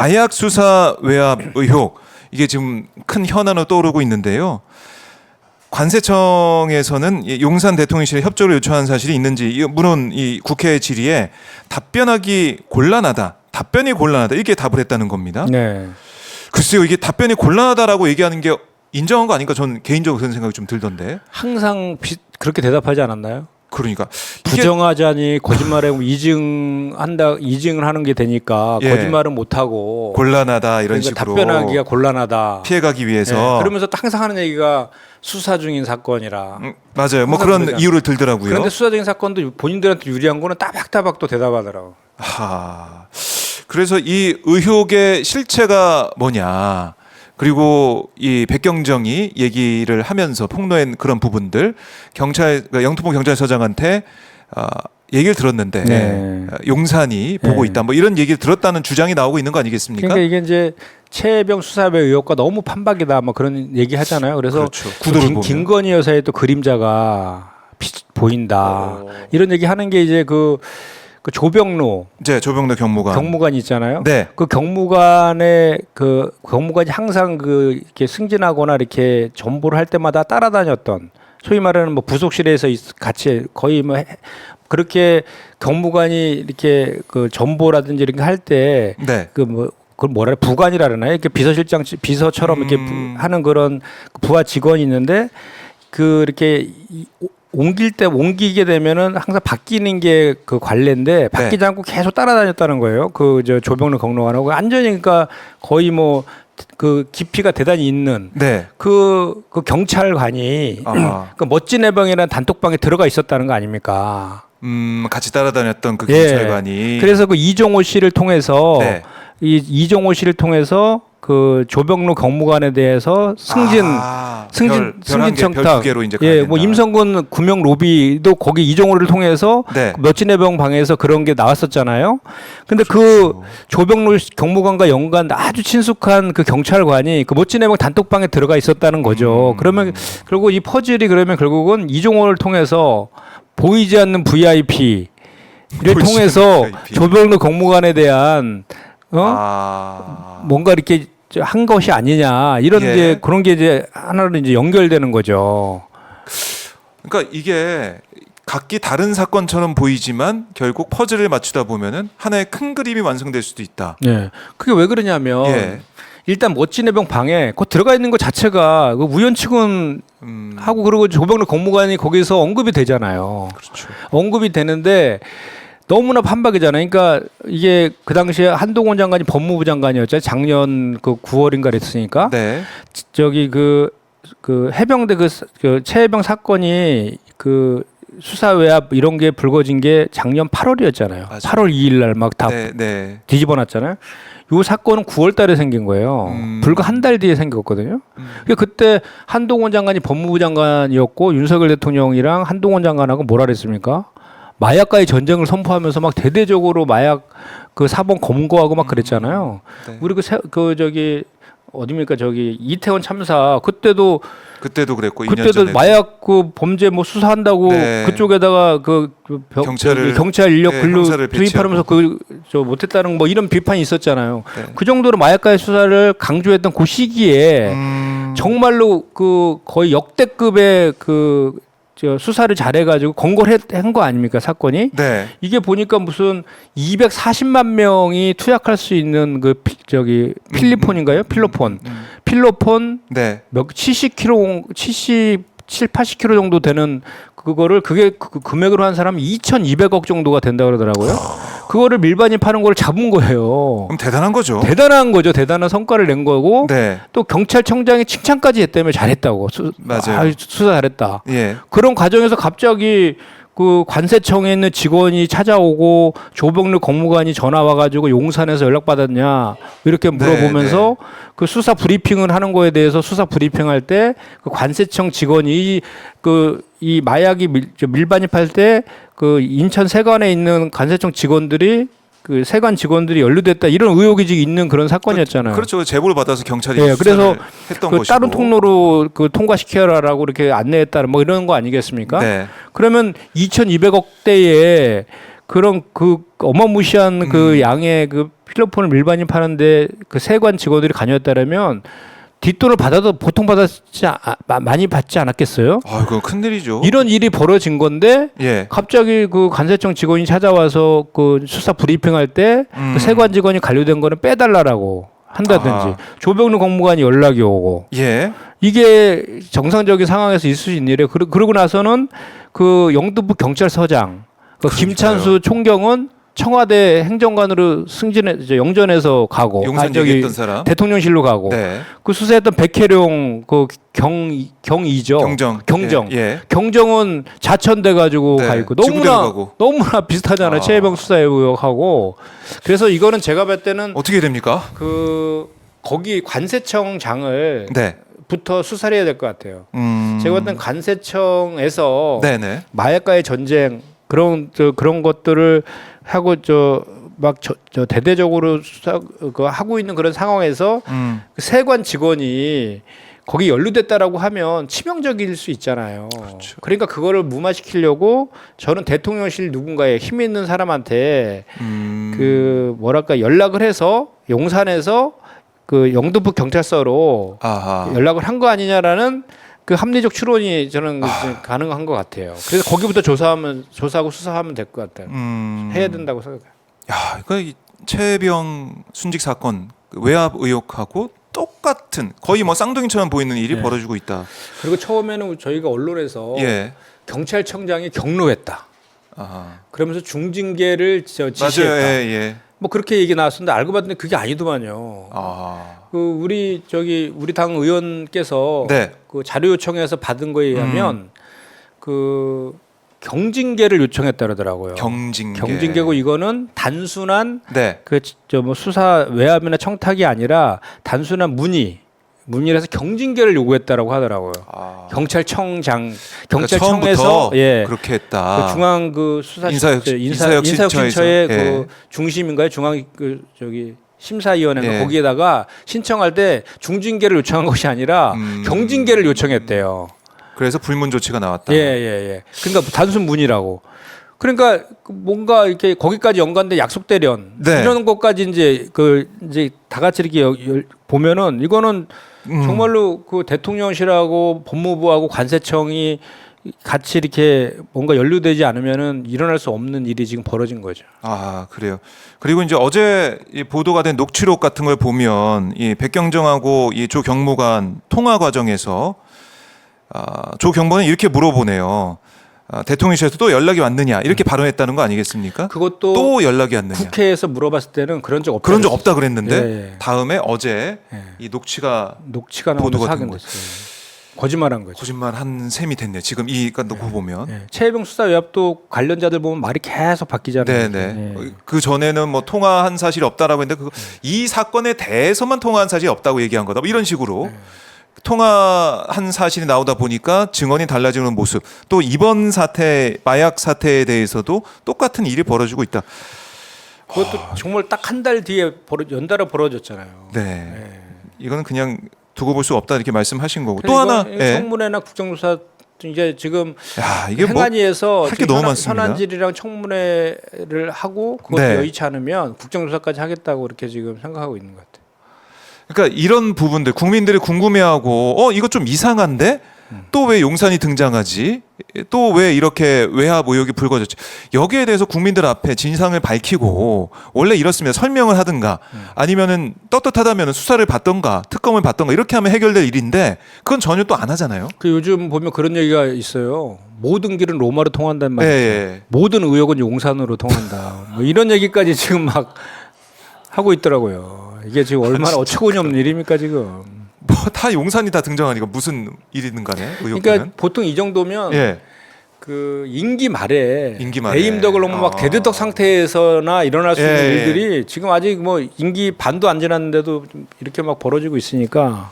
마약 수사 외압 의혹 이게 지금 큰 현안으로 떠오르고 있는데요. 관세청에서는 용산 대통령실에 협조를 요청한 사실이 있는지 물론 이 국회 질의에 답변이 곤란하다 이렇게 답을 했다는 겁니다. 네. 글쎄요, 이게 답변이 곤란하다라고 얘기하는 게 인정한 거 아닌가? 저는 개인적으로 그런 생각이 좀 들던데. 항상 그렇게 대답하지 않았나요? 그러니까 부정하자니 거짓말에 이징을 하는 게 되니까 예. 거짓말은 못 하고 곤란하다 이런 그러니까 식으로 답변하기가 곤란하다. 피해가기 위해서. 예. 그러면서 항상 하는 얘기가 수사 중인 사건이라. 맞아요. 뭐 그런 그러잖아. 이유를 들더라고요. 그런데 수사 중인 사건도 본인들한테 유리한 거는 따박따박 또 대답하더라고. 그래서 이 의혹의 실체가 뭐냐. 그리고 이 백경정이 얘기를 하면서 폭로한 그런 부분들 그러니까 영등포 경찰서장한테 얘기를 들었는데 네. 용산이 보고 네. 있다. 뭐 이런 얘기를 들었다는 주장이 나오고 있는 거 아니겠습니까? 그러니까 이게 이제 최혜병 수사배 의혹과 너무 판박이다. 뭐 그런 얘기 하잖아요. 그래서 그렇죠. 구도를 보면. 김건희 여사의 또 그림자가 보인다. 이런 얘기 하는 게 이제 그 조병로 이제 조병로 경무관 있잖아요. 네. 그 경무관이 항상 이렇게 승진하거나 이렇게 전보를 할 때마다 따라다녔던 소위 말하는 뭐 부속실에서 같이 거의 뭐 그렇게 경무관이 이렇게 그 전보라든지 이렇게 할 때 네. 그걸 뭐라 부관이라 그러나요? 이렇게 비서처럼 이렇게 하는 그런 부하 직원이 있는데 이렇게 옮기게 되면은 항상 바뀌는 게 그 관례인데 바뀌지 않고 계속 따라다녔다는 거예요. 조병로 경로관하고 완전히 그러니까 거의 뭐 그 깊이가 대단히 있는 네. 그 경찰관이 그 멋진 해병이라는 단톡방에 들어가 있었다는 거 아닙니까? 같이 따라다녔던 그 예. 경찰관이 그래서 그 이종호 씨를 통해서 네. 이종호 씨를 통해서 그 조병로 경무관에 대해서 승진 청탁. 별 2개로 이제 가야 예, 된다. 뭐 임성근 구명 로비도 거기 이종호를 통해서 네. 멋진 해병 방에서 그런 게 나왔었잖아요. 근데 그렇죠. 그 조병로 경무관과 연관 아주 친숙한 그 경찰관이 그 멋진 해병 단톡방에 들어가 있었다는 거죠. 그러면 결국 이 퍼즐이 그러면 결국은 이종호를 통해서 보이지 않는 VIP를 통해서 VIP. 조병로 경무관에 대한 뭔가 이렇게 한 것이 아니냐 이런 예. 이제 그런 게 이제 하나로 이제 연결되는 거죠. 그러니까 이게 각기 다른 사건처럼 보이지만 결국 퍼즐을 맞추다 보면은 하나의 큰 그림이 완성될 수도 있다. 네, 그게 왜 그러냐면 예. 일단 멋진 해병 방에 그 들어가 있는 것 자체가 그 우연치군 하고 그리고 조병로 경무관이 거기서 언급이 되잖아요. 그렇죠. 언급이 되는데. 너무나 판박이잖아요. 그러니까 이게 그 당시에 한동훈 장관이 법무부 장관이었죠. 작년 그 9월인가 그랬으니까. 네. 저기 그 해병대 그 최해병 사건이 그 수사 외압 이런 게 불거진 게 작년 8월이었잖아요. 맞아요. 8월 2일 날 막 다 네. 뒤집어 놨잖아요. 요 사건은 9월 달에 생긴 거예요. 불과 한 달 뒤에 생겼거든요. 그러니까 그때 한동훈 장관이 법무부 장관이었고 윤석열 대통령이랑 한동훈 장관하고 뭐라 그랬습니까? 마약과의 전쟁을 선포하면서 막 대대적으로 마약 그 사범 검거하고 막 그랬잖아요. 네. 우리 어디입니까 이태원 참사 그때도 그랬고 2년 그때도 전에도. 마약 그 범죄 뭐 수사한다고 네. 그쪽에다가 경찰 인력 네, 근로 형사를 투입하면서 못했다는 뭐 이런 비판이 있었잖아요. 네. 그 정도로 마약과의 수사를 강조했던 그 시기에 정말로 거의 역대급의 수사를 잘해가지고 검거를 한 거 아닙니까 사건이? 네. 이게 보니까 무슨 240만 명이 투약할 수 있는 필리폰인가요? 필로폰 네. 70, 80kg 정도 되는 그게 그 금액으로 한 사람이 2,200억 정도가 된다 그러더라고요. 그거를 밀반입 하는 걸 잡은 거예요. 그럼 대단한 거죠. 대단한 거죠. 대단한 성과를 낸 거고. 네. 또 경찰청장이 칭찬까지 했다며 잘했다고. 맞아요. 수사 잘했다. 예. 그런 과정에서 갑자기 그 관세청에 있는 직원이 찾아오고 조병로 공무관이 전화 와가지고 용산에서 연락받았냐 이렇게 물어보면서 네. 그 수사 브리핑을 하는 거에 대해서 수사 브리핑할 때 그 관세청 직원이 이 마약이 밀반입할 때 그 인천 세관에 있는 관세청 직원들이 그 세관 직원들이 연루됐다 이런 의혹이 지금 있는 그런 사건이었잖아요. 그렇죠. 제보를 받아서 경찰이 예, 그래서 했던 그 것이고. 다른 통로로 통과시켜라라고 이렇게 안내했다는 뭐 이런 거 아니겠습니까? 네. 그러면 2,200억대의 그런 그 어마무시한 그 양의 그 필로폰을 일반인 파는데 그 세관 직원들이 관여했다라면 뒷돈을 받아도 보통 많이 받지 않았겠어요? 아, 그거 큰일이죠. 이런 일이 벌어진 건데 예. 갑자기 그 관세청 직원이 찾아와서 그 수사 브리핑할 때 그 세관 직원이 관료된 거는 빼달라라고 한다든지 아하. 조병루 공무관이 연락이 오고 예. 이게 정상적인 상황에서 있을 수 있는 일이에요. 그러고 나서는 그 영등포 경찰서장 그 김찬수 총경은 청와대 행정관으로 영전해서 가고 용산 얘기했던 사람. 대통령실로 가고 네. 그 수사했던 백혜룡 그 경이죠. 경정. 예. 경정은 자천돼 가지고 네, 가 있고 지구대로 가고. 너무나 비슷하잖아요. 최혜병 수사 의혹하고. 그래서 이거는 제가 볼 때는 어떻게 됩니까? 그 거기 관세청장을 네. 부터 수사를 해야 될 것 같아요. 제가 볼 때는 관세청에서 네네. 마약과의 전쟁 그런 것들을 하고 저 대대적으로 수사 하고 있는 그런 상황에서 그 세관 직원이 거기 연루됐다라고 하면 치명적일 수 있잖아요. 그렇죠. 그러니까 그거를 무마시키려고 저는 대통령실 누군가에 힘 있는 사람한테 그 뭐랄까 연락을 해서 용산에서 그 영등포 경찰서로 아하. 연락을 한 거 아니냐라는 그 합리적 추론이 저는 가능한 것 같아요. 그래서 거기부터 조사하고 수사하면 될 것 같아요. 해야 된다고 생각해요. 야, 그 최병 순직 사건 외압 의혹하고 똑같은 거의 뭐 쌍둥이처럼 보이는 일이 네. 벌어지고 있다. 그리고 처음에는 저희가 언론에서 예. 경찰청장이 경로했다. 아하. 그러면서 중징계를 지시했다. 맞아요. 예, 예. 뭐 그렇게 얘기 나왔었는데 알고 봤더니 그게 아니더만요. 아. 그 우리 당 의원께서 네. 그 자료 요청해서 받은 거에 의하면 그 경징계를 요청했다 그러더라고요. 경징계고 이거는 단순한 네. 그 저 뭐 수사 외압이나 청탁이 아니라 단순한 문의라서 경징계를 요구했다라고 하더라고요. 아. 경찰청에서 처음부터 예. 그렇게 했다. 그 중앙 그 수사 인사혁신처의 그 중심인가요? 중앙 그 심사위원회가 예. 거기에다가 신청할 때 중징계를 요청한 것이 아니라 경징계를 요청했대요. 그래서 불문 조치가 나왔다. 예. 그러니까 단순 문의라고. 그러니까 뭔가 이렇게 거기까지 연관된 약속 대련 네. 이런 것까지 이제 다 같이 이렇게 보면은 이거는 정말로 그 대통령실하고 법무부하고 관세청이 같이 이렇게 뭔가 연루되지 않으면은 일어날 수 없는 일이 지금 벌어진 거죠. 아, 그래요. 그리고 이제 어제 이 보도가 된 녹취록 같은 걸 보면 이 백경정하고 이 조 경무관 통화 과정에서 조 경무관은 이렇게 물어보네요. 대통령실에서 또 연락이 왔느냐 이렇게 발언했다는 거 아니겠습니까? 그것도 또 연락이 왔느냐. 국회에서 물어봤을 때는 그런 적 없다. 그런 적 없다 그랬는데 예. 다음에 어제 예. 이 녹취가 나오면서 보도가 된 확인됐어요. 거짓말한 거죠. 거짓말한 셈이 됐네. 지금 이가 놓고 보면. 예. 최혜병 수사 외압도 관련자들 보면 말이 계속 바뀌잖아요. 네네. 예. 그 전에는 뭐 통화한 사실이 없다라고 했는데 이 사건에 대해서만 통화한 사실이 없다고 얘기한 거다. 뭐 이런 식으로 통화한 사실이 나오다 보니까 증언이 달라지는 모습. 또 이번 사태 마약 사태에 대해서도 똑같은 일이 벌어지고 있다. 그것도 정말 딱 한 달 뒤에 연달아 벌어졌잖아요. 네. 이거는 그냥 두고 볼 수 없다 이렇게 말씀하신 거고. 또 그러니까 하나. 예. 청문회나 국정조사 이제 지금 야, 이게 뭐 행안위에서 할 게 너무 많습니다. 현안질이랑 청문회를 하고 그것도 네. 여의치 않으면 국정조사까지 하겠다고 이렇게 지금 생각하고 있는 것 같아요. 그러니까 이런 부분들 국민들이 궁금해하고 이거 좀 이상한데 또 왜 용산이 등장하지? 또 왜 이렇게 외압 의혹이 불거졌지? 여기에 대해서 국민들 앞에 진상을 밝히고 원래 이렇습니다. 설명을 하든가 아니면은 떳떳하다면 수사를 받던가 특검을 받던가 이렇게 하면 해결될 일인데 그건 전혀 또 안 하잖아요. 그 요즘 보면 그런 얘기가 있어요. 모든 길은 로마로 통한다는 말이죠. 예. 모든 의혹은 용산으로 통한다. 뭐 이런 얘기까지 지금 막 하고 있더라고요. 이게 지금 얼마나 어처구니 없는 일입니까 지금. 뭐 다 용산이 다 등장하니까 무슨 일이든 간에 의혹들은. 그러니까 보통 이 정도면 예. 그 임기 말에 임기말에. 대임덕을 너무 막 대대덕 상태에서나 일어날 수 있는 예. 일들이 지금 아직 뭐 임기 반도 안 지났는데도 좀 이렇게 막 벌어지고 있으니까